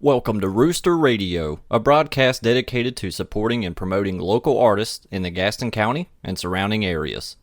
Welcome to Rooster Radio, a broadcast dedicated to supporting and promoting local artists in the Gaston County and surrounding areas.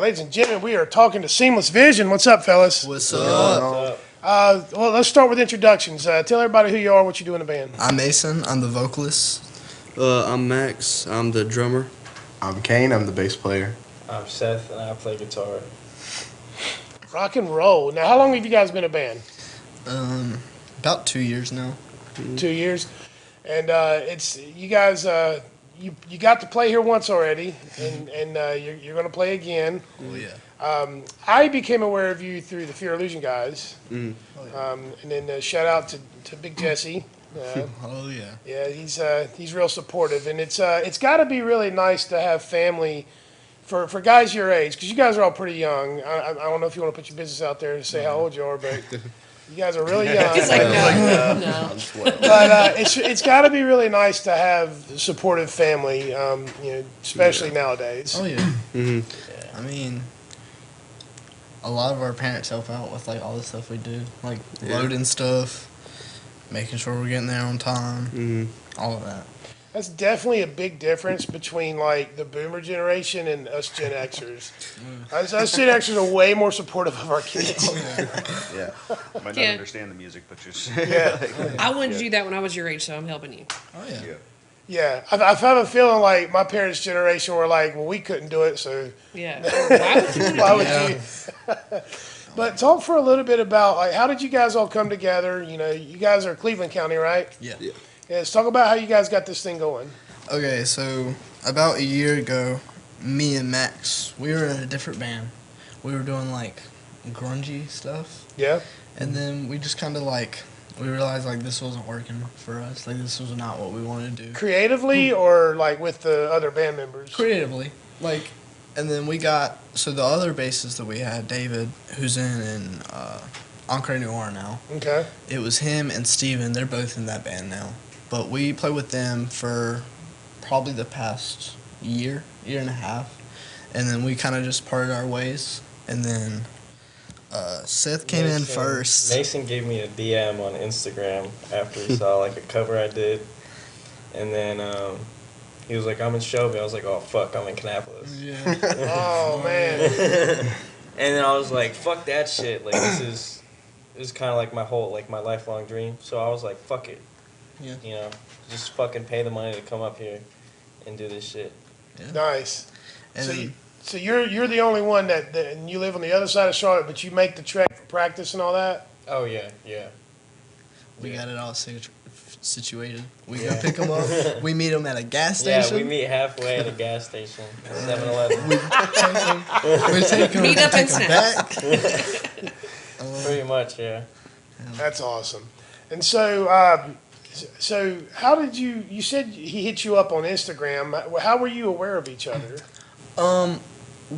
Ladies and gentlemen, we are talking to Seemless Vision. What's up, fellas? What's up? Well, let's start with introductions. Tell everybody who you are, what you do in the band. I'm Mason. I'm the vocalist. I'm Max. I'm the drummer. I'm Kane. I'm the bass player. I'm Seth, and I play guitar. Rock and roll. Now, how long have you guys been a band? About 2 years now. 2 years. And it's you guys. You got to play here once already, and you're going to play again. Oh yeah. I became aware of you through the Fear Illusion guys, and then shout out to Big Jesse. Oh yeah. Yeah, he's real supportive, and it's got to be really nice to have family for guys your age, because you guys are all pretty young. I don't know if you want to put your business out there and say how old you are, but you guys are really young. He's like, no. But it's got to be really nice to have supportive family, especially nowadays. Oh yeah. Mm-hmm. I mean, a lot of our parents help out with like all the stuff we do, like loading stuff, making sure we're getting there on time, all of that. That's definitely a big difference between like the boomer generation and us Gen Xers. Us Gen Xers are way more supportive of our kids. Yeah. Might not Yeah. understand the music, but just I wanted to do that when I was your age, so I'm helping you. Oh yeah. Yeah, I have a feeling like my parents' generation were like, well, we couldn't do it, so Yeah. Why would you? why would you? But talk for a little bit about like how did you guys all come together? You know, you guys are Cleveland County, right? Yeah. Yeah, let's talk about how you guys got this thing going. Okay, so about a year ago, me and Max, we were in a different band. We were doing like grungy stuff, Yeah. and then we just kind of like we realized like this wasn't working for us. Like this was not what we wanted to do. Creatively or like with the other band members? Creatively, like, and then we got so the other bassist that we had, David, who's in Encre Noir now. Okay. It was him and Steven. They're both in that band now, but we played with them for probably the past year and a half, and then we kind of just parted our ways, and then Seth came in first. Mason gave me a DM on Instagram after he saw like a cover I did, and then he was like, "I'm in Shelby." I was like, "Oh fuck, I'm in Kannapolis." Yeah. Oh man. And then I was like, "Fuck that shit!" Like this is kind of like my lifelong dream. So I was like, "Fuck it." Yeah. You know, just fucking pay the money to come up here and do this shit. Nice. And So, then, so you're the only one that and you live on the other side of Charlotte, but you make the trek for practice and all that. Oh yeah. we got it all situated. We go pick them up. We meet them at a gas Yeah, station. we meet halfway at a gas station, 7-Eleven. We take them. Meet up and take 'em snacks. back. Pretty much, yeah. That's awesome. And so, so how did you said he hit you up on Instagram. How were you aware of each other?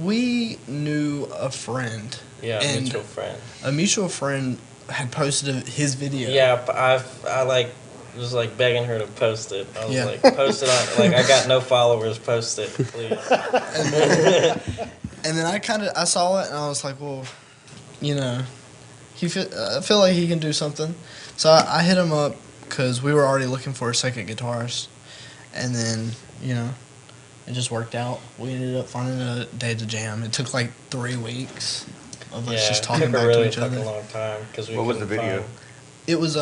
We knew a friend. Yeah, and mutual friend. A mutual friend had posted his video. Yeah, but I like was like begging her to post it. I was Yeah. like, post it on. Like, I got no followers. Post it, please. And then I saw it and I was like, well, you know, I feel like he can do something. So I hit him up because we were already looking for a second guitarist. And then, you know, it just worked out. We ended up finding a day to jam. It took like 3 weeks of us just talking back to each other. It took a long time because we. What was the couldn't video? find- It was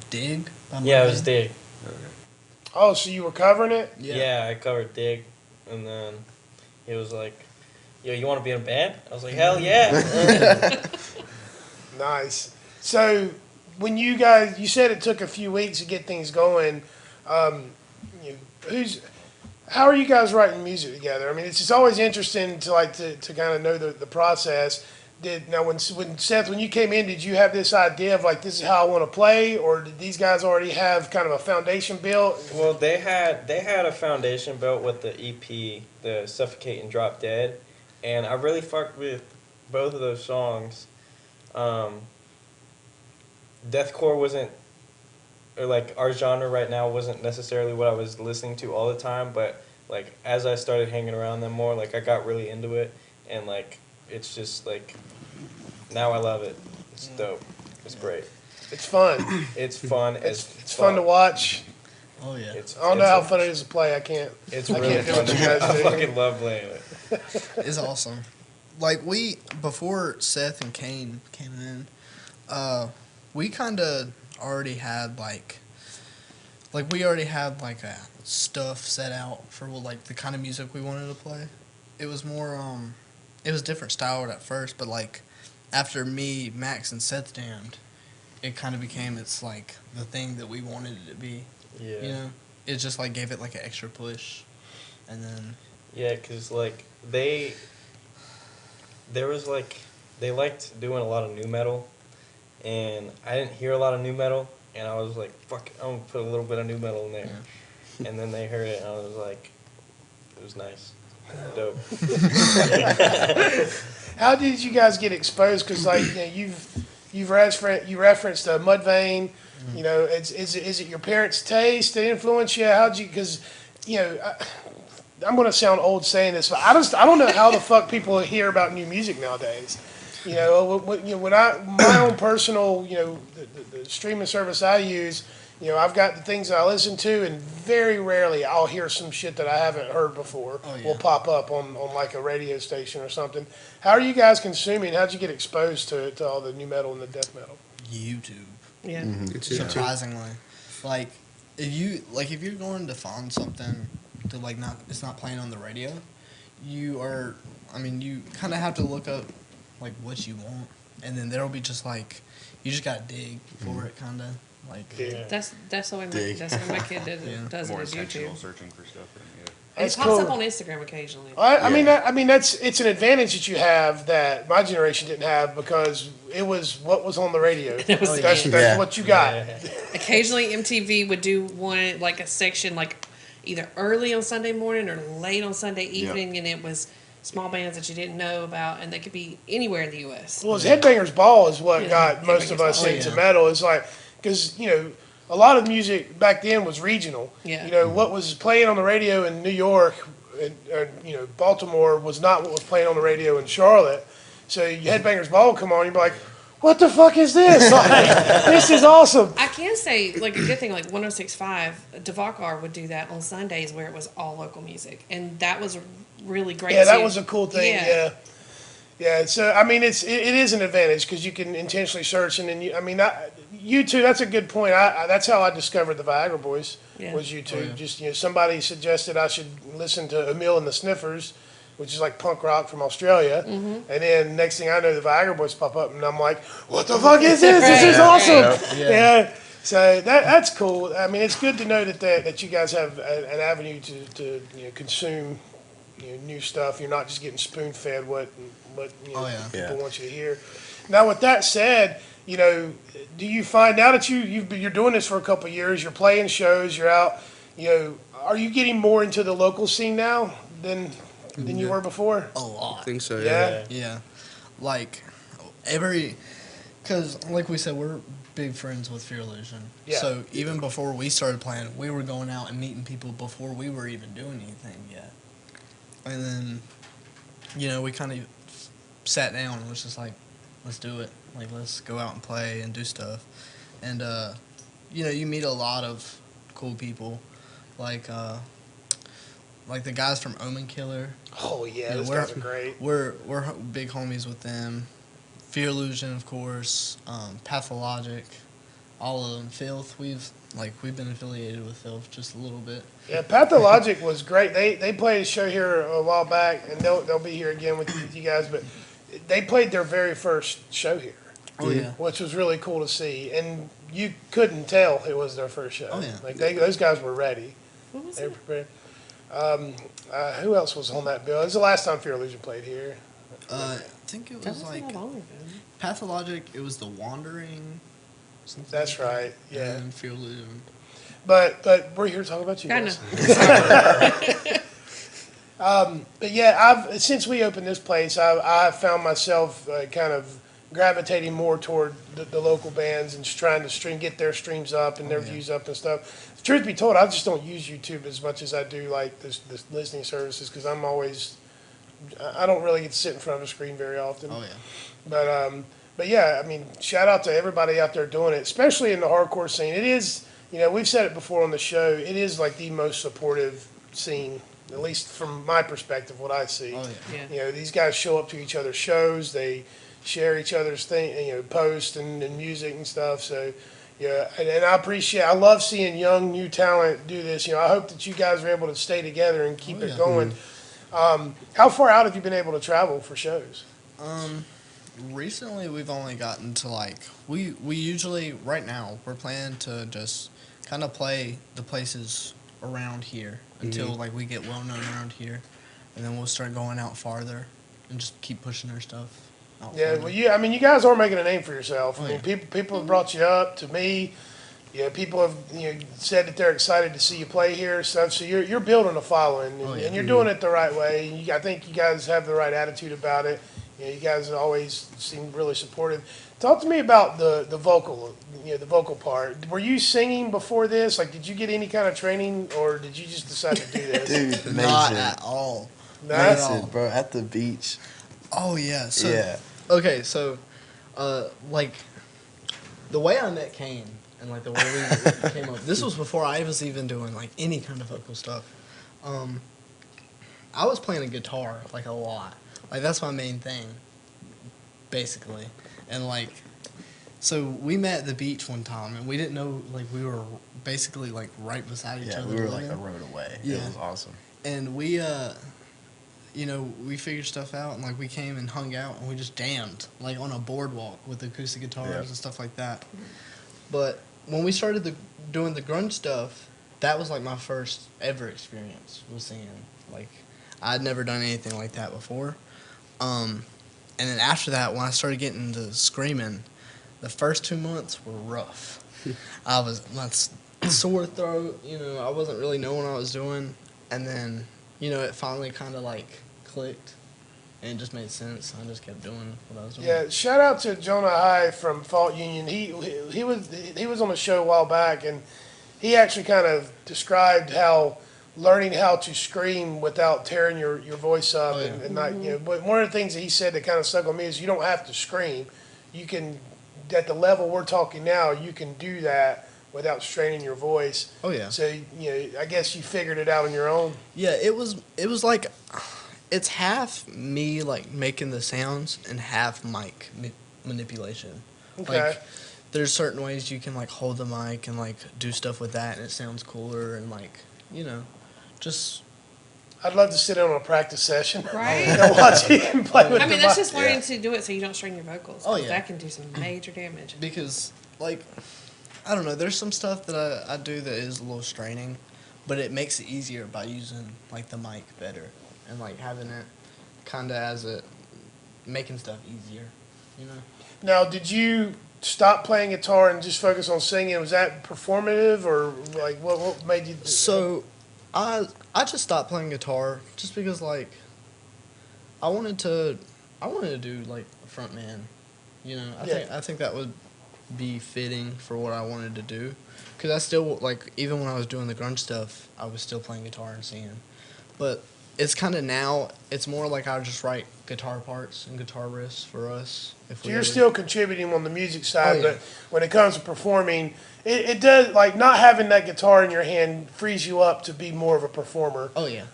Dig. By Yeah, it Mudvayne. was Dig. Oh, so you were covering it? Yeah, I covered Dig, and then he was like, "Yo, you want to be in a band?" I was like, "Hell yeah!" Nice. So when you guys, you said it took a few weeks to get things going. How are you guys writing music together? I mean, it's just always interesting to kind of know the process. When Seth, when you came in, did you have this idea of like, this is how I want to play, or did these guys already have kind of a foundation built? Well, they had a foundation built with the EP, the Suffocate and Drop Dead, and I really fucked with both of those songs. Deathcore wasn't, or like our genre right now wasn't necessarily what I was listening to all the time, but like as I started hanging around them more, like I got really into it, and like it's just like now I love it. It's dope. It's great. It's fun. It's fun. It's fun to watch. Oh, yeah. I don't know how fun it is to play. I can't. It's I really can't do fun. what you guys I do. fucking love playing it. It's awesome. Like, before Seth and Kane came in, we kind of already had, like we already had, like, a stuff set out for, like, the kind of music we wanted to play. It was more, it was different style at first, but, like, after me, Max, and Seth jammed, it kind of became, it's, like, the thing that we wanted it to be. Yeah. You know? It just, like, gave it, like, an extra push. And then... Yeah, because, like, they liked doing a lot of new metal, and I didn't hear a lot of new metal, and I was like, fuck, I'm going to put a little bit of new metal in there. Yeah. And then they heard it, and I was like, it was nice. Dope. How did you guys get exposed? Because like you referenced Mudvayne. You know, is it your parents' taste that influenced you? How'd you? Because I'm going to sound old saying this, but I don't know how the fuck people hear about new music nowadays. You know, when my own personal the streaming service I use. You know, I've got the things that I listen to, and very rarely I'll hear some shit that I haven't heard before will pop up on like a radio station or something. How are you guys consuming? How'd you get exposed to all the new metal and the death metal? YouTube. Yeah. Surprisingly. Like, if you're going to find something to, like, it's not playing on the radio, you kind of have to look up, like, what you want. And then there'll be just, like, you just got to dig for it, kind of. Like, That's the way my kid does More it is intentional YouTube. searching for stuff. That's It pops cool. up on Instagram occasionally. I mean it's an advantage that you have that my generation didn't have because it was what was on the radio. That's what you got. Occasionally MTV would do one, like a section, like either early on Sunday morning or late on Sunday evening, and it was small bands that you didn't know about, and they could be anywhere in the U.S. Well, Headbangers Ball is what got most of us into metal. It's like, because, a lot of music back then was regional. Yeah. What was playing on the radio in New York and Baltimore was not what was playing on the radio in Charlotte. So Headbangers Ball would come on, you'd be like, what the fuck is this? Like, this is awesome. I can say, like, a good thing, like 106.5, Devakar would do that on Sundays where it was all local music. And that was really great. Yeah, that too. was a cool thing, yeah. Yeah, so, I mean, it is an advantage because you can intentionally search, and then YouTube, that's a good point. That's how I discovered the Viagra Boys, was YouTube. Just, somebody suggested I should listen to Emil and the Sniffers, which is like punk rock from Australia. And then next thing I know, the Viagra Boys pop up, and I'm like, what the fuck is this? This is awesome. Yeah. So that's cool. I mean, it's good to know that you guys have an avenue to consume new stuff. You're not just getting spoon-fed what people want you to hear. Now, with that said, do you find now that you're doing this for a couple of years, you're playing shows, you're out, are you getting more into the local scene now than than you were before? A lot. I think so. Yeah. Yeah. Like, because like we said, we're big friends with Fear Illusion. Yeah. So even before we started playing, we were going out and meeting people before we were even doing anything yet. And then, we kind of sat down and was just like, let's do it. Like, let's go out and play and do stuff. And, you meet a lot of cool people, like the guys from Omen Killer. Oh yeah, Yeah, those guys are great. We're big homies with them. Fear Illusion, of course. Pathologic, all of them. Filth. We've been affiliated with Filth just a little bit. Yeah, Pathologic was great. They played a show here a while back, and they'll be here again with you guys. But they played their very first show here, Oh yeah. which was really cool to see. And you couldn't tell it was their first show. Oh, yeah. Like those guys were ready. What was They were it? prepared. Who else was on that bill? It was the last time Fear Illusion played here. I think it That was wasn't like that long ago. Pathologic. It was the Wandering. Something That's like that. right. Yeah. And Fear Illusion. But we're here to talk about you I guys. know. But yeah, since we opened this place, I found myself kind of gravitating more toward the local bands and just trying to get their streams up and their views up and stuff. Truth be told, I just don't use YouTube as much as I do like this listening services because I don't really get to sit in front of a screen very often. Oh yeah. But yeah, I mean, shout out to everybody out there doing it, especially in the hardcore scene. It is, we've said it before on the show, it is like the most supportive scene, at least from my perspective, what I see. Oh yeah. Yeah. These guys show up to each other's shows, they share each other's posts and music and stuff. So, yeah, and I love seeing young, new talent do this. I hope that you guys are able to stay together and keep it going. How far out have you been able to travel for shows? Recently, we've only gotten to we usually right now we're planning to just kind of play the places around here until we get well known around here, and then we'll start going out farther and just keep pushing our stuff out Yeah, farther. well, you guys are making a name for yourself. Oh, I mean, yeah. people have brought you up to me. Yeah, people have said that they're excited to see you play here and stuff. So you're building a following, and, Oh, yeah. and you're doing it the right way. I think you guys have the right attitude about it. You guys always seem really supportive. Talk to me about the vocal, the vocal part. Were you singing before this? Like, did you get any kind of training, or did you just decide to do this? Dude, amazing. Not at all. Nice. all. Amazing, bro. At the beach. Oh yeah. So, Yeah. Okay, so the way I met Kane and the way we came up. This was before I was even doing any kind of vocal stuff. I was playing a guitar a lot. That's my main thing, basically. And so we met at the beach one time, and we didn't know we were basically right beside each Yeah, other. we were living. a road away. Yeah. It was awesome. And we we figured stuff out, and we came and hung out, and we just jammed on a boardwalk with acoustic guitars Yeah. and stuff like that. But when we started doing the grunge stuff, that was my first ever experience with singing. I'd never done anything like that before. And then after that, when I started getting into screaming, the first 2 months were rough. I was my sore throat. I wasn't really knowing what I was doing, and then it finally kind of clicked, and it just made sense. I just kept doing what I was doing. Yeah, shout out to Jonah High from Fault Union. He was on the show a while back, and he actually kind of described how learning how to scream without tearing your voice up Oh, yeah. and not But one of the things that he said that kind of stuck with me is you don't have to scream. You can, at the level we're talking now, you can do that without straining your voice. Oh yeah. So I guess you figured it out on your own. Yeah, it was it's half me making the sounds and half mic manipulation. Okay. There's certain ways you can hold the mic and do stuff with that, and it sounds cooler, and just I'd love to sit in on a practice session Right? and watch him play with I mean, the that's mic. just learning to do it so you don't strain your vocals. Oh, 'cause yeah. That can do some major damage. because I don't know, there's some stuff that I do that is a little straining, but it makes it easier by using the mic better and having it kind of as making stuff easier, Now, did you stop playing guitar and just focus on singing? Was that performative, or what made you? So, I just stopped playing guitar just because I wanted to do like a front man. You know, I think that would be fitting for what I wanted to do. Because I still, like, even when I was doing the grunge stuff, I was still playing guitar and singing. But it's kind of now, it's more like I just write guitar parts and guitar riffs for us. So you're still contributing on the music side, Oh, yeah. but when it comes to performing, it does, like, not having that guitar in your hand frees you up to be more of a performer. Oh, yeah.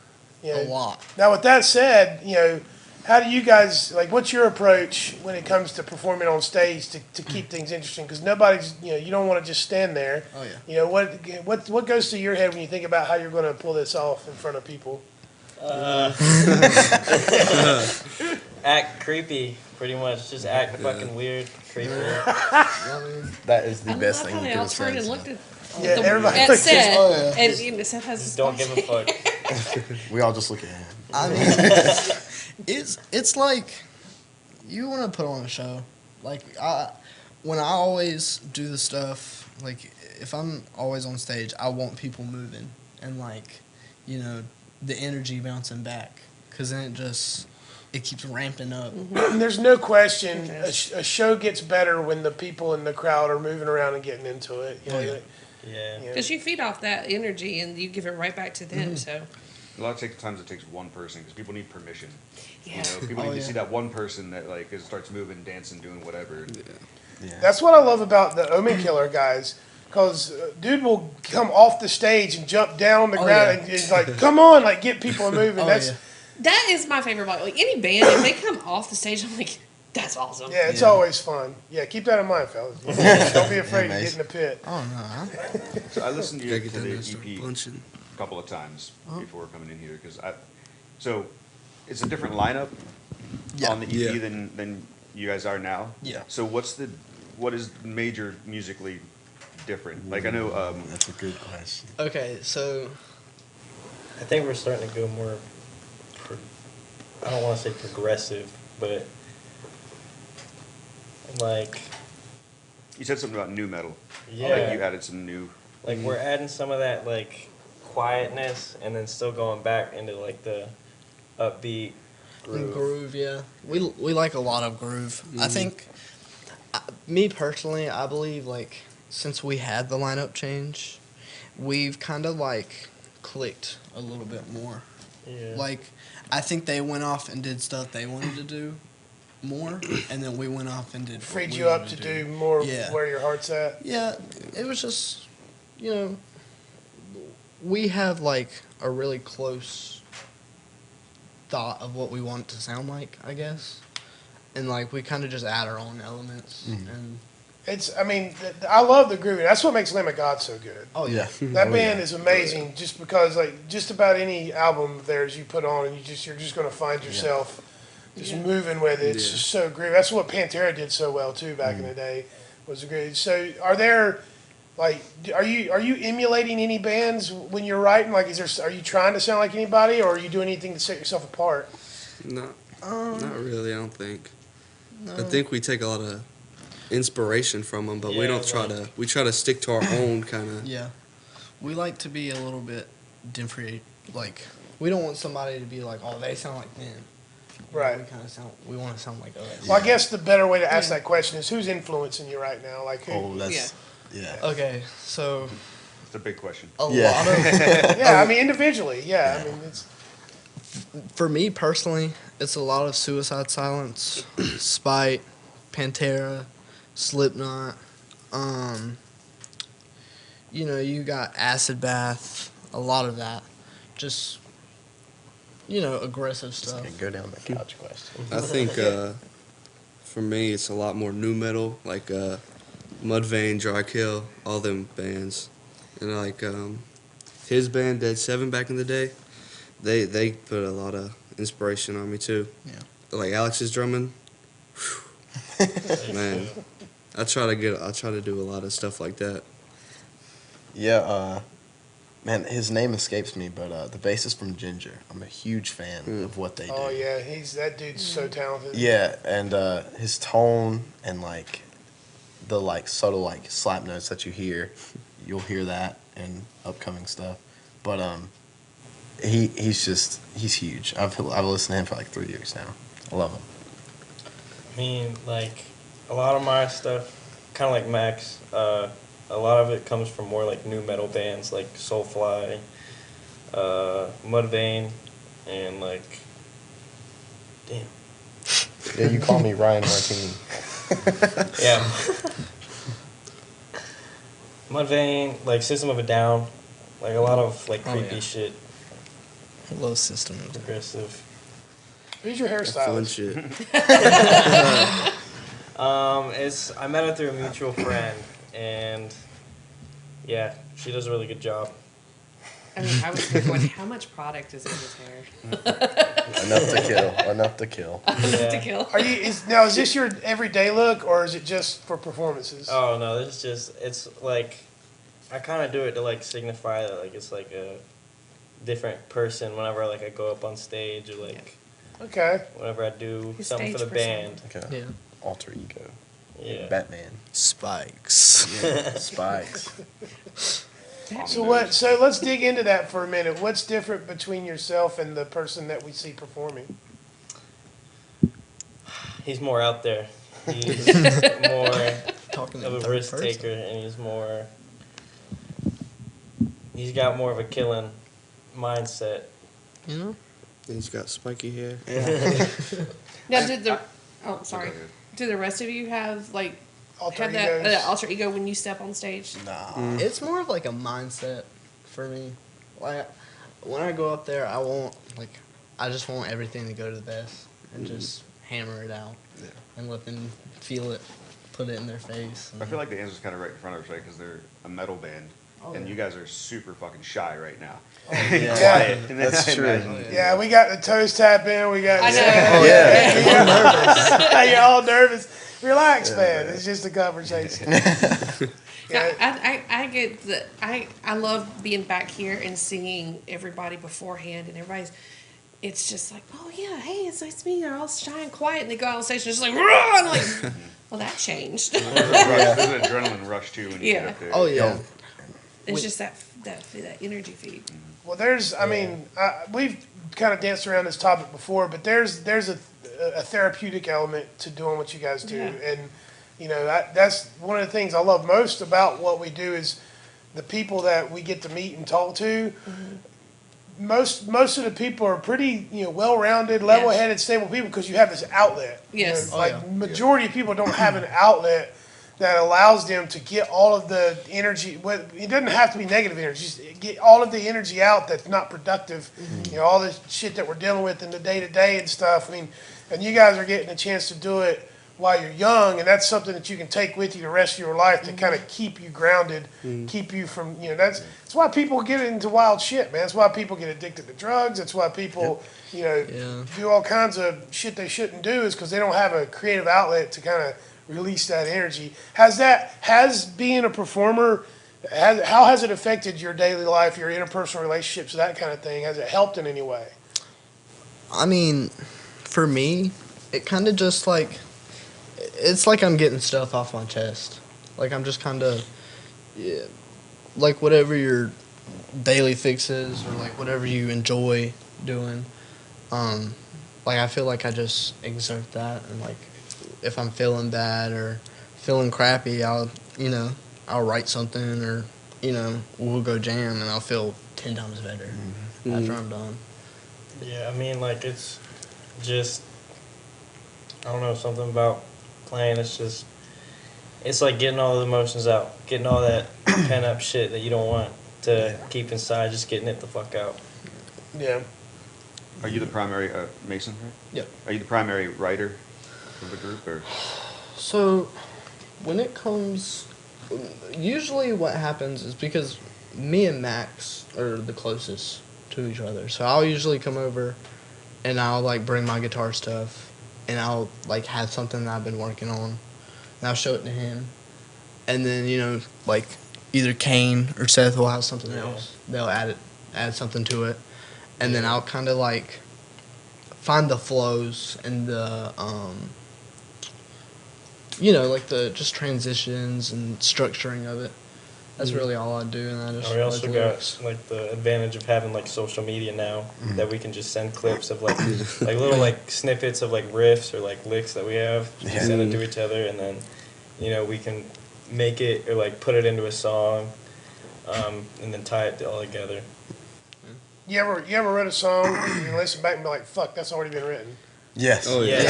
You know? A lot. Now, with that said, you know, how do you guys, like, what's your approach when it comes to performing on stage to keep things interesting? Because nobody's, you know, you don't want to just stand there. Oh, yeah. You know, what goes through your head when you think about how you're going to pull this off in front of people? Act creepy, pretty much. Just act fucking weird, creepy. That is the I best love thing how you they could all have turned said. and so. looked Yeah, at everybody at looks Seth, oh, yeah. and you know, Seth has Just his don't phone. give a fuck. We all just look at him. I mean, it's like you want to put on a show. Like when I always do the stuff, like if I'm always on stage, I want people moving and like, you know, the energy bouncing back, because then it keeps ramping up. And there's no question a show gets better when the people in the crowd are moving around and getting into it. You know, Oh, yeah. Yeah. you know. Because you feed off that energy and you give it right back to them. So A lot of times it takes one person because people need permission. yeah, You know, people Oh, need yeah. to see that one person that like starts moving, dancing, doing whatever. Yeah. That's what I love about the Omen Killer guys. Because dude will come off the stage and jump down the Oh, ground yeah. and it's like, come on, like get people moving. Oh, That's yeah. that is my favorite part. Like any band, if they come off the stage, I'm like, that's awesome. yeah, it's Yeah. always fun. Yeah, keep that in mind, fellas. Don't be afraid to mate. get in the pit. Oh no, So I listened to, Gotta to get down the there and start EP punching. a couple of times before coming in here because so it's a different lineup Yeah. on the EP Yeah. than you guys are now. Yeah. So what is major musically different? Like I know That's a good question. Okay, so I think we're starting to go more. I don't want to say progressive, but like you said something about new metal. yeah, Like you added some new. like we're adding some of that like quietness, and then still going back into like the upbeat groove. groove, yeah, we like a lot of groove. I think, me personally, I believe like since we had the lineup change, we've kind of like clicked a little bit more. Yeah. Like, I think they went off and did stuff they wanted to do more, and then we went off and did what Freed we you up wanted to do more of Yeah. where your heart's at. Yeah, it was just, you know, we have like a really close thought of what we want it to sound like, I guess, and like we kind of just add our own elements. And I mean, I love the grooving. That's what makes Lamb of God so good. oh yeah, That Oh, band yeah. is amazing just because, like, just about any album of theirs you put on, and you're just going to find yourself just moving with it. It's Yeah. just so groovy. That's what Pantera did so well too back in the day. Was great. So, are there, like, are you emulating any bands when you're writing? Like, are you trying to sound like anybody, or are you doing anything to set yourself apart? Not really. I don't think. no. I think we take a lot of inspiration from them, but we Yeah, don't try to. We try to stick to our own kind of. Yeah, we like to be a little bit different. Like, we don't want somebody to be like, oh, they sound like them. Right. We want to sound like us. Well, I guess the better way to ask that question is who's influencing you right now? Like, who? Oh, that's yeah. Okay, so It's a big question. a Yeah. lot of Yeah, I mean individually. Yeah, I mean it's. for me personally, it's a lot of Suicide Silence, Spite, Pantera, Slipknot. You know, you got Acid Bath, a lot of that. Just, you know, aggressive stuff. Okay, go down the couch question. I think for me, it's a lot more new metal, like Mudvayne, Drykill, all them bands, and like his band Dead Seven back in the day. They put a lot of inspiration on me too. Yeah. Like Alex's drumming. Man, I try to do a lot of stuff like that. Yeah, man, his name escapes me, but the bassist from Ginger. I'm a huge fan of what they do. Oh yeah, that dude's so talented. Yeah, and his tone and like the like subtle like slap notes that you hear, you'll hear that in upcoming stuff. But he's huge. I've listened to him for like 3 years now. I love him. I mean, like, a lot of my stuff, kind of like Max, a lot of it comes from more like new metal bands like Soulfly, Mudvayne, and like, damn. Yeah, you call me Ryan Martini. Yeah. Mudvayne, like System of a Down, like a lot of like creepy shit, I love System. progressive. Who's your Fun hairstylist? shit. I met her through a mutual friend, and yeah, she does a really good job. I mean, I was going, how much product is in his hair? Enough to kill. Yeah. To kill. Is this your everyday look, or is it just for performances? Oh no, this is just, it's like, I kind of do it to like signify that like it's like a different person whenever like I go up on stage or like Okay. whenever I do His something for the stage persona. band. Like a Yeah. alter ego. Yeah. Batman. Spikes. Yeah. Spikes. So let's dig into that for a minute. What's different between yourself and the person that we see performing? He's more out there. He's more Talking of in a third risk person. taker, and he's got more of a killing mindset. You know? And he's got spiky hair. Now, do the rest of you have like Alter have that egos. alter ego when you step on stage? Nah. It's more of like a mindset for me. Like when I go up there, I just want everything to go to the best and just hammer it out and let them feel it, put it in their face. I feel like the answer's kind of right in front of us, right? Because they're a metal band, and you guys are super fucking shy right now. Yeah. Quiet. And then That's I true. imagine- Yeah, we got the toes tap in. We got. I know. Yeah. You're all nervous. Relax, man. It's just a conversation. No, Yeah. I get I love being back here and seeing everybody beforehand and everybody's. It's just like, oh yeah, hey, it's nice to meet you. They're all shy and quiet, and they go out on stage and just like, "Rah!" And I'm like, well, that changed. There's an adrenaline rush too when you get Yeah. up there. Oh yeah. It's just that energy feed. Well, we've kind of danced around this topic before, but there's a therapeutic element to doing what you guys do, Yeah. and that's one of the things I love most about what we do is the people that we get to meet and talk to. Most of the people are pretty well-rounded, level-headed, stable people because you have this outlet. Yes. Majority of people don't have an outlet that allows them to get all of the energy. It doesn't have to be negative energy. Just get all of the energy out that's not productive. All the shit that we're dealing with in the day-to-day and stuff. I mean, and you guys are getting a chance to do it while you're young, and that's something that you can take with you the rest of your life to kind of keep you grounded, keep you from, that's why people get into wild shit, man. That's why people get addicted to drugs. That's why people, do all kinds of shit they shouldn't do is because they don't have a creative outlet to kind of release that energy. Has being a performer, how has it affected your daily life, your interpersonal relationships, that kind of thing? Has it helped in any way? I mean, for me, it kind of just like, it's like I'm getting stuff off my chest. Like I'm just kind of, like whatever your daily fix is or like whatever you enjoy doing. Like I feel like I just exert that, and like if I'm feeling bad or feeling crappy, I'll write something or we'll go jam and I'll feel 10 times better after I'm done. Yeah, I mean, like, it's just, I don't know, something about playing, it's like getting all the emotions out, getting all that pent up shit that you don't want to keep inside, just getting it the fuck out. Yeah. Are you the primary Mason? Right? Yep. Are you the primary writer of the group, or? So, when it comes, usually what happens is because me and Max are the closest to each other. So I'll usually come over and I'll like bring my guitar stuff and I'll like have something that I've been working on and I'll show it to him. And then, like either Kane or Seth will have something else. They'll add something to it. And then I'll kind of like find the flows and the like the just transitions and structuring of it. That's really all I do, and I just We also write got lyrics. like the advantage of having like social media now that we can just send clips of like little like snippets of like riffs or like licks that we have. Just send it to each other, and then we can make it or like put it into a song, and then tie it all together. You ever read a song and listen back and be like, "Fuck, that's already been written." Yes. Oh yeah.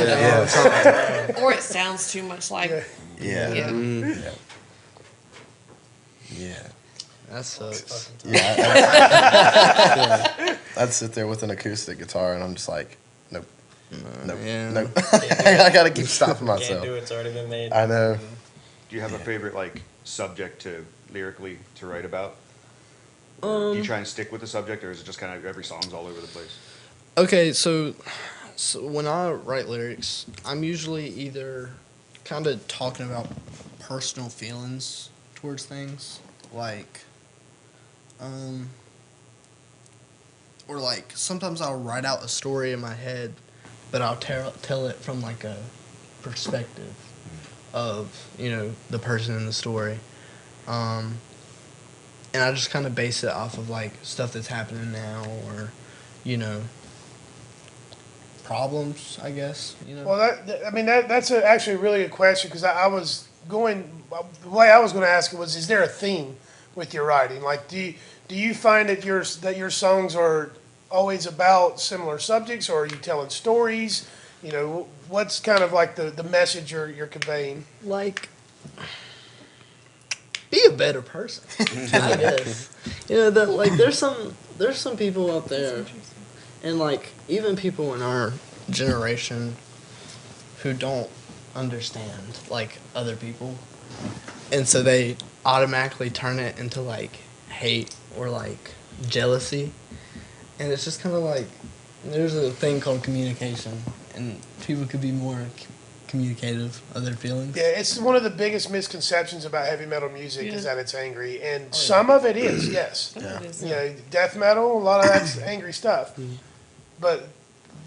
Yeah. Or it sounds too much like. Yeah. Yeah. Yeah. Yeah. That sucks. Yeah. I'd sit there with an acoustic guitar and I'm just like, nope. Nope. Yeah. Nope. I gotta keep stopping Can't myself. do it. It's already been made. I know. Do you have a favorite like subject to lyrically to write about? Do you try and stick with the subject, or is it just kind of every song's all over the place? Okay, so when I write lyrics, I'm usually either kind of talking about personal feelings towards things, like, or like sometimes I'll write out a story in my head, but I'll tell it from like a perspective of the person in the story, and I just kind of base it off of like stuff that's happening now, or problems, I guess. Well, that's actually a really good question, because I was going, the way I was going to ask it was, is there a theme with your writing? Like, do you find that your songs are always about similar subjects, or are you telling stories? What's kind of like the message you're conveying? Like, be a better person, I guess. That like there's some people out there, and like even people in our generation who don't understand like other people, and so they automatically turn it into like hate or like jealousy, and it's just kind of like there's a thing called communication, and people could be more communicative of their feelings. Yeah, it's one of the biggest misconceptions about heavy metal music is that it's angry, and yeah. some of it is, yes. Some of it is. Death metal, a lot of that's angry stuff. But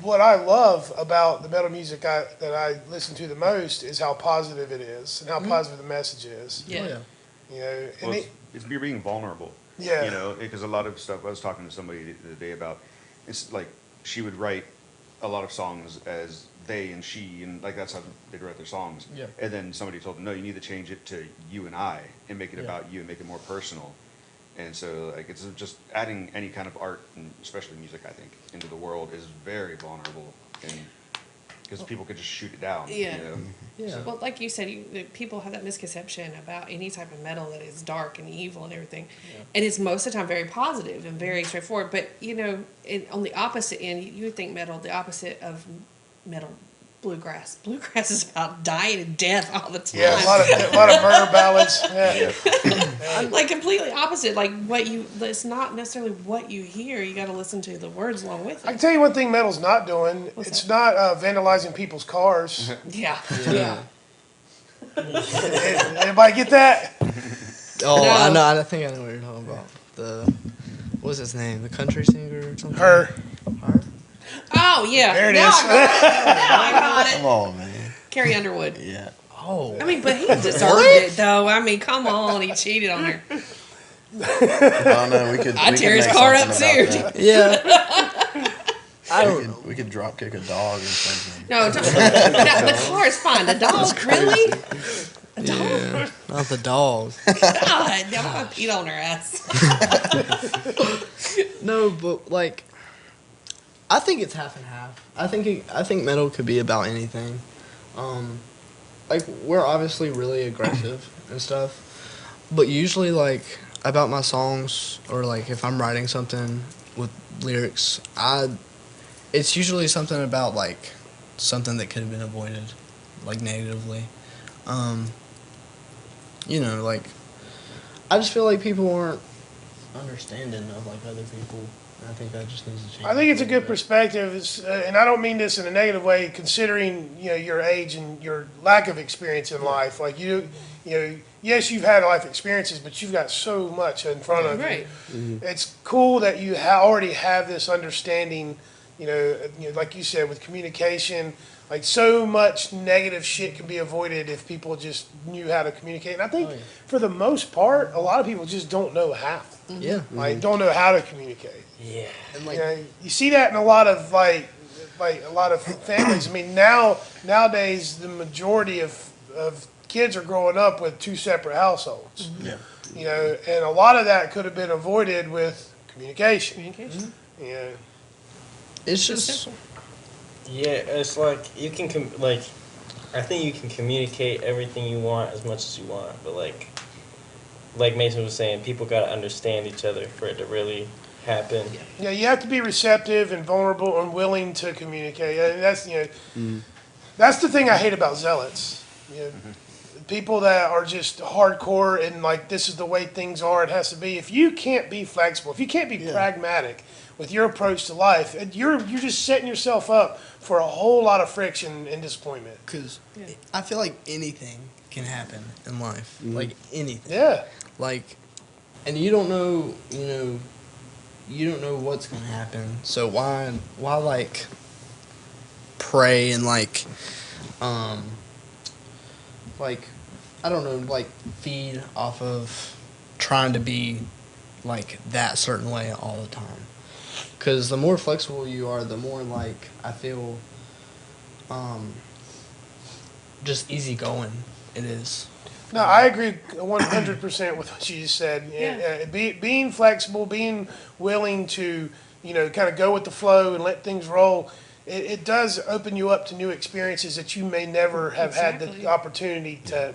what I love about the metal music that I listen to the most is how positive it is and how positive the message is. Yeah. And Well, it's being vulnerable. Yeah. Because a lot of stuff, I was talking to somebody the other day about, it's like she would write a lot of songs as they and she, and like that's how they'd write their songs. Yeah. And then somebody told them, no, you need to change it to you and I and make it about you and make it more personal. And so like it's just adding any kind of art, and especially music, I think, into the world is very vulnerable, and because people could just shoot it down. Yeah. Yeah. Well, like you said, people have that misconception about any type of metal that is dark and evil and everything. Yeah. And it's most of the time very positive and very straightforward. But, on the opposite end, you would think metal, the opposite of metal, bluegrass. Bluegrass is about dying and death all the time. Yeah, a lot of murder ballads. Yeah. Like completely opposite. Like it's not necessarily what you hear. You got to listen to the words along with I can it. tell you one thing metal's not doing. What's It's that? not vandalizing people's cars. Yeah. Everybody get that? Oh, No. I know. I think I know what you're talking about. What was his name? The country singer or something? Her. Her? Oh, yeah. There it Now is. I got it. Come on, man. Carrie Underwood. Yeah. Oh. I mean, but he deserved it, though. I mean, come on. He cheated on her. Oh no, we could. I'd we tear could his make car up, something too. about that. Yeah. I don't know. We could drop kick a dog or something. No, the car is fine. The dog, really? A dog? Yeah. Not the dog. God, I'm gonna eat on her ass. No, but like, I think it's half and half. I think metal could be about anything. Like we're obviously really aggressive and stuff, but usually like about my songs or like if I'm writing something with lyrics, it's usually something about like something that could have been avoided, like negatively. Like I just feel like people aren't understanding of like other people. And I think that just needs to change. I think it's a good perspective, and I don't mean this in a negative way, considering your age and your lack of experience in life. Like yes, you've had life experiences, but you've got so much in front of Right. you. It's cool that you already have this understanding. Like you said, with communication, Like, so much negative shit can be avoided if people just knew how to communicate. And I think, for the most part, a lot of people just don't know how. Yeah. Like, don't know how to communicate. Yeah. And You know, you see that in a lot of like a lot of families. I mean, nowadays the majority of kids are growing up with two separate households. Yeah. You know, and a lot of that could have been avoided with communication. Communication. You know, It's It's just simple. Yeah, it's like you can I think you can communicate everything you want as much as you want, but like Mason was saying, people gotta understand each other for it to really happen. yeah, you have to be receptive and vulnerable and willing to communicate. And that's that's the thing I hate about zealots. You know, people that are just hardcore and like this is the way things are. It has to be. If you can't be flexible, if you can't be pragmatic with your approach to life, you're just setting yourself up for a whole lot of friction and disappointment. because I feel like anything can happen in life, like anything. Yeah. Like, and you don't know, you don't know what's gonna happen. So why like pray and like I don't know, like feed off of trying to be like that certain way all the time. Because the more flexible you are, the more like I feel just easygoing it is. No, I agree 100% with what you just said. Yeah. Being flexible, being willing to, kind of go with the flow and let things roll, it does open you up to new experiences that you may never have had Exactly. the opportunity to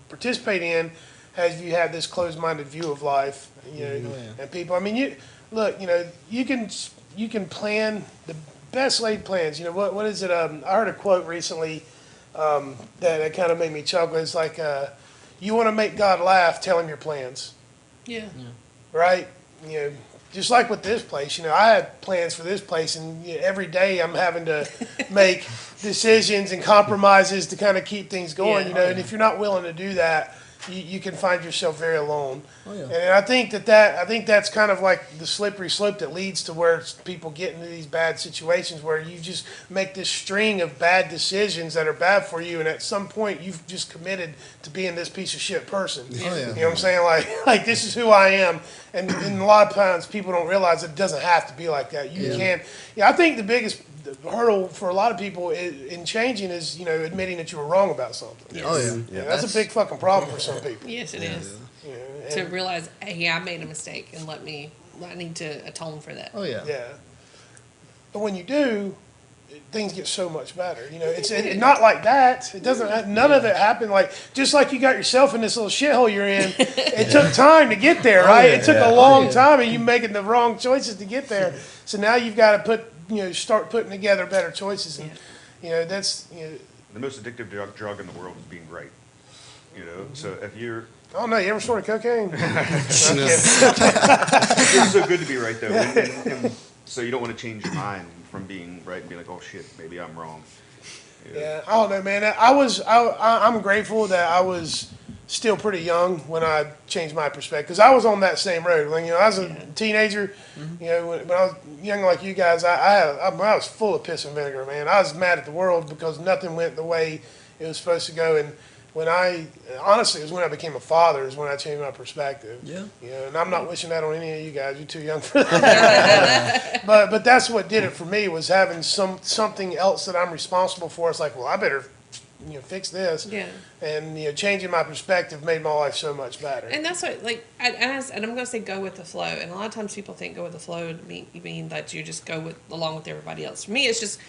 participate in as you have this closed-minded view of life. And people, I mean, you can plan the best laid plans. What is it? I heard a quote recently that kind of made me chuckle. It's like, you want to make God laugh, tell him your plans, Yeah. right? Just like with this place, I had plans for this place, and every day I'm having to make decisions and compromises to kind of keep things going, Yeah. and if you're not willing to do that, you can find yourself very alone. Oh, yeah. And I think that's kind of like the slippery slope that leads to where people get into these bad situations where you just make this string of bad decisions that are bad for you, and at some point you've just committed to being this piece of shit person. Oh, yeah. You know what I'm saying? Like this is who I am, and a lot of times people don't realize it doesn't have to be like that. You can. Yeah, I think the biggest hurdle for a lot of people in changing is admitting that you were wrong about something. Yes. Oh yeah. That's a big fucking problem for some people. Yes, it is. And- To realize, hey, I made a mistake, and I need to atone for that. Oh yeah. Yeah. But when you do, things get so much better. It's not like that. It doesn't. None of it happened just like you got yourself in this little shithole you're in. It took time to get there, right? It took a long time, and you making the wrong choices to get there. So now you've got to start putting together better choices, and that's The most addictive drug in the world is being right. So if you're Oh no, you ever snorted cocaine? it's so good to be right though, and so you don't want to change your mind from being right and be like, oh shit, maybe I'm wrong. Yeah, I don't know, man. I'm grateful that I was still pretty young when I changed my perspective, because I was on that same road. When I was a teenager, when I was young like you guys, I was full of piss and vinegar, man. I was mad at the world because nothing went the way it was supposed to go. And honestly, it was when I became a father is when I changed my perspective. Yeah. And I'm not wishing that on any of you guys. You're too young for that. but that's what did it for me, was having something else that I'm responsible for. It's like, well, I better fix this. Yeah. And changing my perspective made my life so much better. And that's what, and I'm going to say go with the flow. And a lot of times people think go with the flow to mean that you just go along with everybody else. For me, it's just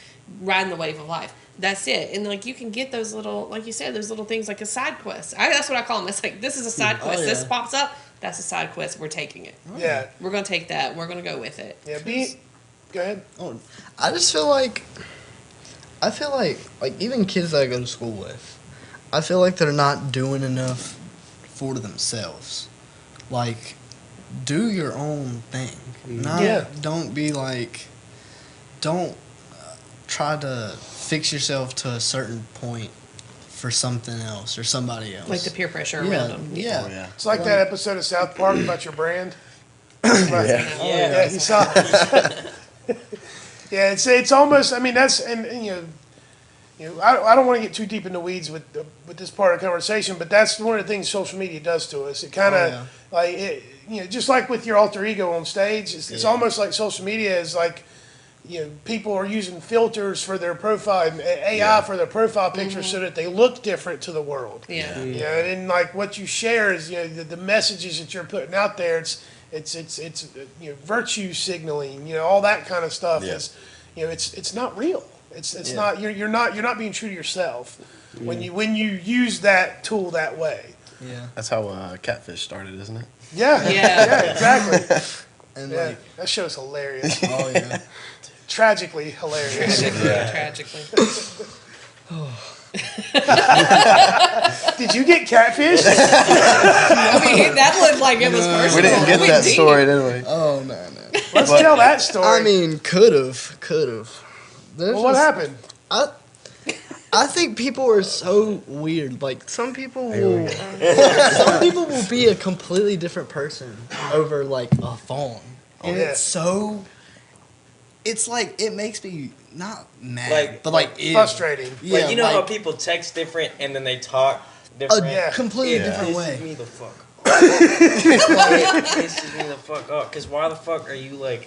riding the wave of life. That's it. And you can get those little, like you said, those little things like a side quest. That's what I call them. It's like, this is a side quest. yeah. This pops up. That's a side quest. We're taking it. Yeah. We're going to take that. We're going to go with it. Yeah. Go ahead. Oh, I just feel like even kids that I go to school with, I feel like they're not doing enough for themselves. Like, do your own thing. Don't be like, don't try to fix yourself to a certain point for something else or somebody else. Like the peer pressure around them. Yeah. Oh, yeah. It's like that episode of South Park about your brand. Yeah. You saw. Yeah, it's almost. I mean, that's I don't want to get too deep in the weeds with this part of the conversation, but that's one of the things social media does to us. It kind of just like with your alter ego on stage, it's almost like social media is like, people are using filters for their profile and AI for their profile picture so that they look different to the world. Yeah. And then like what you share is the messages that you're putting out there. It's virtue signaling. All that kind of stuff is it's not real. It's not you're not being true to yourself when you use that tool that way. Yeah. That's how Catfish started, isn't it? Yeah. Exactly. And That show's hilarious. oh yeah. Tragically hilarious. Tragically. Did you get catfish? I mean, that looked like it was personal. We didn't get that story, did we? Oh no. Let's tell that story. I mean, could have. Well, what happened? I think people are so weird. Like some people will be a completely different person over like a phone, and it's like it makes me not mad, but like frustrating. Yeah, like how people text different and then they talk different. a completely different way. Pisses me the fuck off. It pisses me the fuck off. Because why the fuck are you like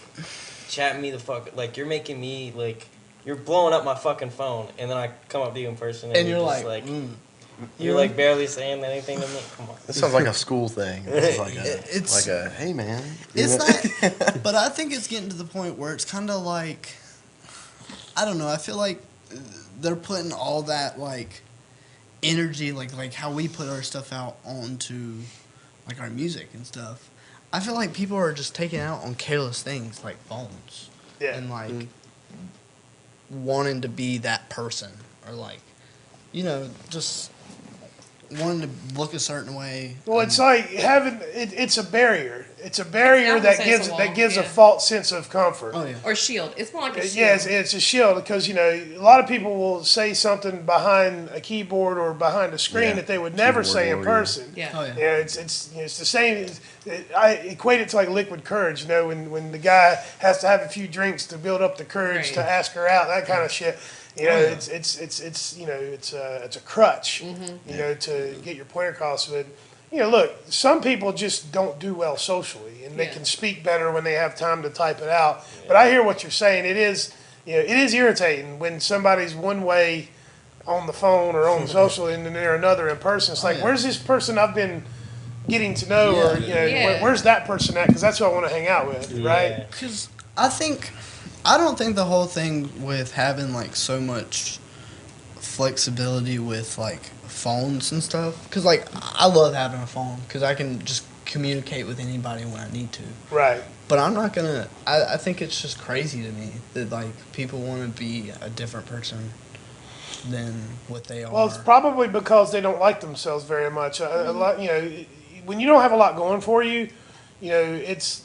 chatting me the fuck? Like you're making me like. You're blowing up my fucking phone, and then I come up to you in person, and you're just like you're like barely saying anything to me. Come on. This sounds like a school thing. It's like a hey man. It's not, but I think it's getting to the point where it's kind of like, I don't know. I feel like they're putting all that like energy, like how we put our stuff out onto like our music and stuff. I feel like people are just taking it out on careless things like phones, and like. Wanting to be that person or like just wanting to look a certain way. Well, it's like having it's a barrier. It's a barrier that gives a false sense of comfort. Oh yeah. Or shield. It's more like a shield. Yes, it's a shield because a lot of people will say something behind a keyboard or behind a screen that they would never say in person. Yeah. Oh yeah. It's the same. I equate it to like liquid courage. When the guy has to have a few drinks to build up the courage to ask her out, that kind of shit. It's a crutch. To get your point across. But look, some people just don't do well socially, and they can speak better when they have time to type it out. Yeah. But I hear what you're saying. It is irritating when somebody's one way on the phone or on social, and then they're another in person. It's like, where's this person I've been getting to know, or where's that person at? Because that's who I want to hang out with, right? Because I don't think the whole thing with having like so much flexibility with like phones and stuff, because like I love having a phone because I can just communicate with anybody when I need to. Right. But I'm not gonna. I think it's just crazy to me that like people want to be a different person than what they are. Well, it's probably because they don't like themselves very much. A lot, when you don't have a lot going for you, it's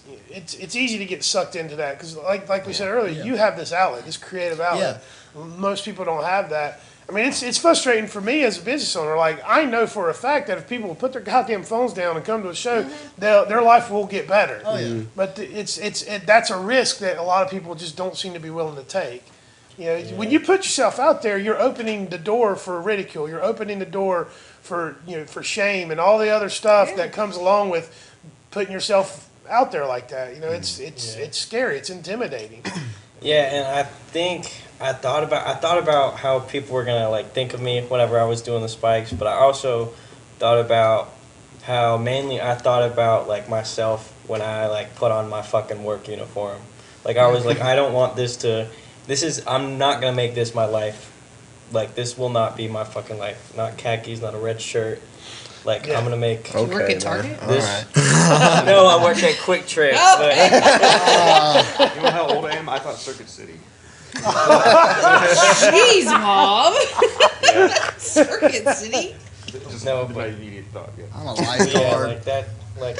easy to get sucked into that because, like we said earlier, you have this outlet, this creative outlet. Yeah. Most people don't have that. I mean, it's frustrating for me as a business owner. Like, I know for a fact that if people will put their goddamn phones down and come to a show, their life will get better. Oh yeah. But that's a risk that a lot of people just don't seem to be willing to take. When you put yourself out there, you're opening the door for ridicule. You're opening the door for shame and all the other stuff that comes along with putting yourself out there like that. It's scary. It's intimidating. Yeah, and I think I thought about how people were gonna like think of me whenever I was doing the spikes, but I also thought about how mainly I thought about like myself when I like put on my fucking work uniform. Like I was like, I don't want I'm not gonna make this my life. Like this will not be my fucking life. Not khakis, not a red shirt. Like I'm gonna make. You work at Target? This. Right. No, I work at Quick Trip. You know how old I am? I thought Circuit City. Jeez, Mom. Circuit City. Just no, my but immediate thought. Yeah. I'm a lifeguard. yeah, like that. Like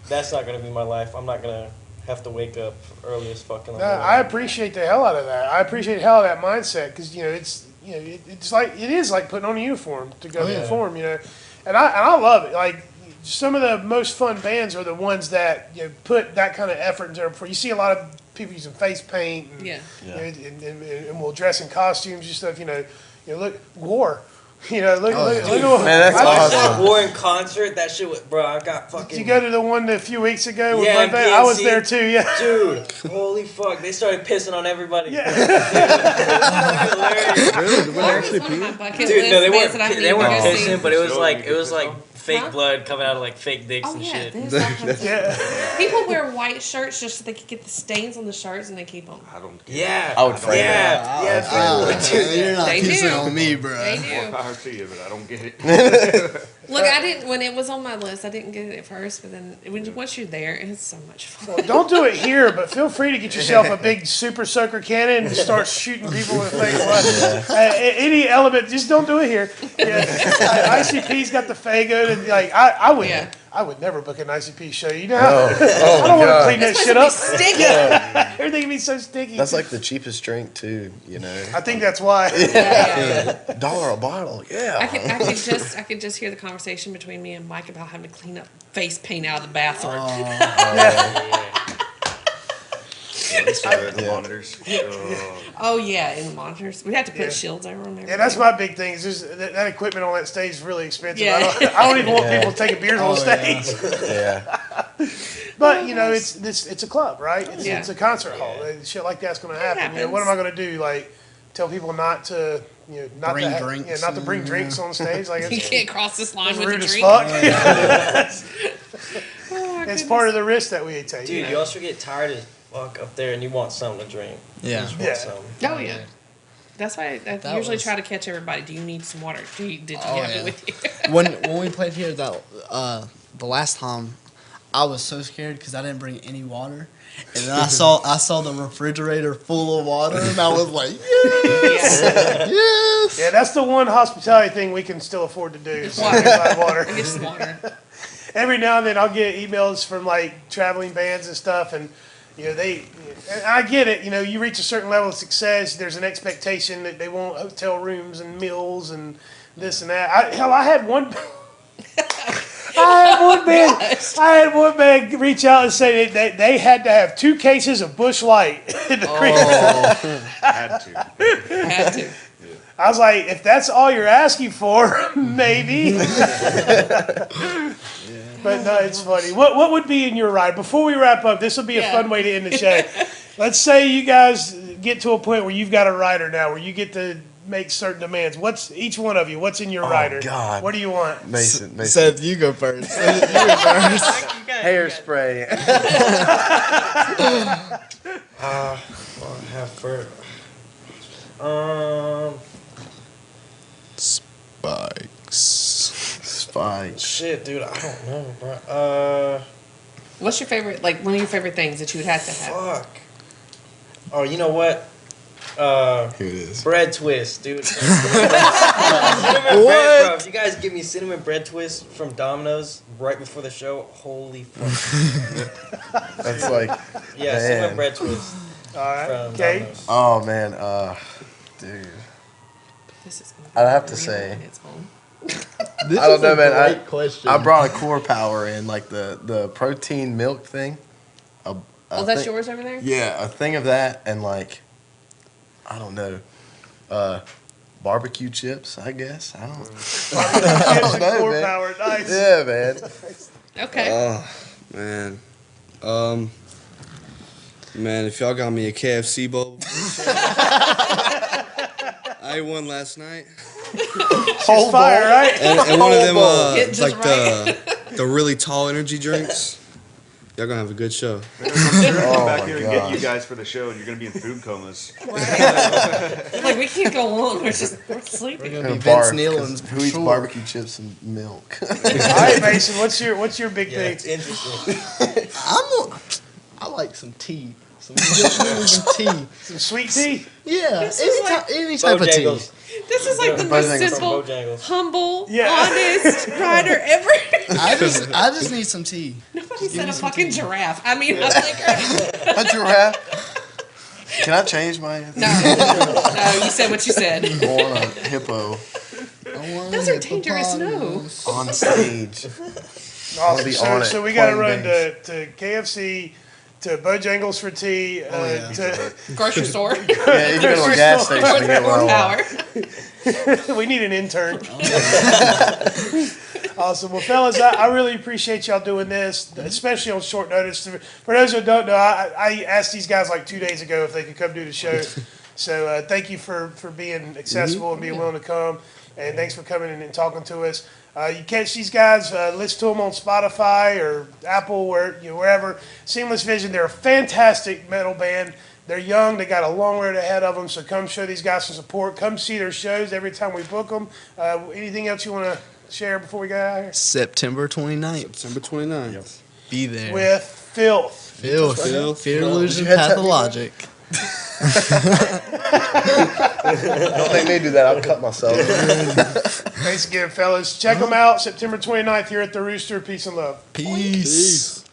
that's not gonna be my life. I'm not gonna have to wake up early as fuck in the morning. I appreciate the hell out of that. I appreciate the hell out of that mindset because it's like it is like putting on a uniform to go perform. And I love it. Like some of the most fun bands are the ones that put that kind of effort into it. You see a lot of people using face paint, and will dress in costumes and stuff. look, War. Look at Man, that's I awesome. saw War in concert. That shit was, bro. I got fucking. Did you go to the one a few weeks ago? With Yeah, Mudvayne? I was PNC. there too. Yeah. Dude, holy fuck! They started pissing on everybody. Yeah. Hilarious. Really? Did we War actually was one of my pee? bucket Dude, list no, they bands weren't. that I need They to weren't go see. pissing, but it was So, like you it get was pissed like on? fake Huh? blood coming out of like fake dicks Oh and yeah, shit. there's all kinds of Yeah. people wear white shirts just so they can get the stains on the shirts and they keep them. I don't get Yeah, I would frame yeah, yeah. You're not They pissing do. on me, bro. They it. More do. power to you, but I don't get it. Look, I didn't when it was on my list. I didn't get it at first, but then once you're there, it's so much fun. Well, don't do it here, but feel free to get yourself a big super soaker cannon and start shooting people with fake blood. Any element, just don't do it here. Yeah. ICP's got the Fago, and I would. Yeah. I would never book an ICP show. You know how Oh I don't want to God. clean that That's shit supposed up. to be sticky. Everything can be so sticky. That's like the cheapest drink too. I think that's why. Yeah. $1 a bottle. Yeah. I could just hear the conversation between me and Mike about having to clean up face paint out of the bathroom. The monitors. Oh yeah, in the monitors, we had to put Yeah. shields over them. Yeah, that's my big thing. Is just that equipment on that stage is really expensive. Yeah. I don't even want people taking beers on the stage. Yeah. But it's a club, right? Yeah. It's a concert hall. Shit like that's going to happen. What am I going to do? Like tell people not to not Bring to drinks not to bring drinks on stage. Like You it's can't cross this line with a rude as drink. fuck. Oh, my It's goodness. part of the risk that we take. Dude, you also get tired as fuck up there, and you want something to drink. Yeah. You just Yeah. want something. Oh yeah. That's why I That usually was- try to catch everybody. Do you need some water? Did you Oh, have yeah. it with you? when we played here the last time, I was so scared because I didn't bring any water, and then I saw the refrigerator full of water, and I was like, yes, yes. Yeah, that's the one hospitality thing we can still afford to do is Water. buy water. Get some water. Every now and then I'll get emails from like traveling bands and stuff, and and I get it. You reach a certain level of success, there's an expectation that they want hotel rooms and meals and this and that. I had one. I had one band reach out and say that they had to have 2 cases of Busch Light in the creek. Had to. Had to. I was like, if that's all you're asking for, maybe. But no, it's funny. What would be in your ride? Before we wrap up, this will be a Yeah. fun way to end the show. Let's say you guys get to a point where you've got a rider now, where you get to make certain demands. What's each one of you? What's in your rider? God. What do you want? Mason. Seth, you go first. You go first. Hairspray. Well, I have for Spikes. shit, dude. I don't know, bro. What's your favorite? Like one of your favorite things that you would have to have? Fuck. Oh, you know what? Here it is. Bread twist, dude. Cinnamon bread, bro. If you guys give me cinnamon bread twist from Domino's right before the show, holy fuck. That's like, Yeah, Man. cinnamon bread twist All right. from Okay. Domino's. oh man, dude. This is gonna I'd have to real say- on its own. This I don't is know, a man. great question. I brought a core power in, like the protein milk thing. Oh, that's yours over there? Yeah, a thing of that, and like, I don't know, barbecue chips. I guess I don't. Chips and know, core man. power. Nice. Yeah, man. Okay. Oh, man. Man, if y'all got me a KFC bowl. I ate one last night. She's fire, right? And one of them, Hit just like right. the really tall energy drinks. Y'all gonna have a good show. They're gonna come back my here and get gosh. you guys for the show, and you're gonna be in food comas. Right. Like we can't go on. We're sleeping. Gonna be And a bar, Vince 'cause Nealon's who eats sure. barbecue chips and milk? All right, Mason. What's your big Yeah, thing? it's interesting. I like some tea. Some tea. Some sweet tea. Yeah, This is any type of tea. Bojangles. This is like the Bojangles most from simple, Bojangles. humble, Yeah. honest rider ever. I just need some tea. Nobody said a fucking giraffe. I mean, I'm like, A giraffe. Can I change my? no, you said what you said. I want a hippo Those are dangerous. No. on stage. Awesome. be on it, So we got to playing run to KFC, to Bojangles for tea, yeah. to Grocery store. Yeah, you can go to a gas station and get More one. power. We need an intern. Awesome. Well, fellas, I really appreciate y'all doing this, especially on short notice. For those who don't know, I asked these guys like 2 days ago if they could come do the show. So thank you for being accessible and being willing to come. And thanks for coming in and talking to us. You catch these guys, listen to them on Spotify or Apple, wherever. Seemless Vision, they're a fantastic metal band. They're young. They got a long road ahead of them. So come show these guys some support. Come see their shows every time we book them. Anything else you want to share before we get out of here? September 29th. September 29th. Be there. With Filth. Filth. Filth. Fear, illusion, Did you headset me, pathologic. Don't make me do that. I'll cut myself. Thanks again, fellas. Check them out September 29th here at the Rooster. Peace and love. Peace.